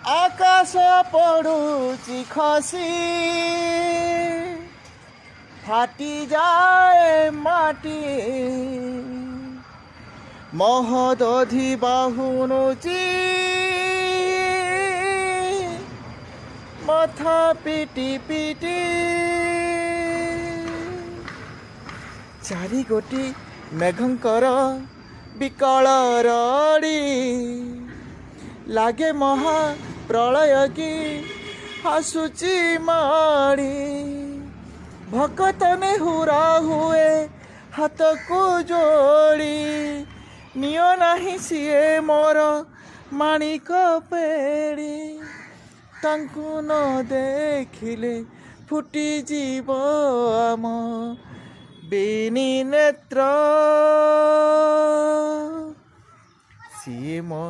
आकाश पड़ुची खसी फाटी जाए माटी महदधि बाहुनुची मथा पिटी पिटी चारि गोटी मेघंकर विकल रड़ी लागे महा प्रलय की हसुची माड़ी भकत ने हुरा हुए हाथ को जोड़ी नियो नाही सिए मोर माणिक पेड़ी तांकु न देखिले फुटी जीव आम बेनी नेत्र सिए मो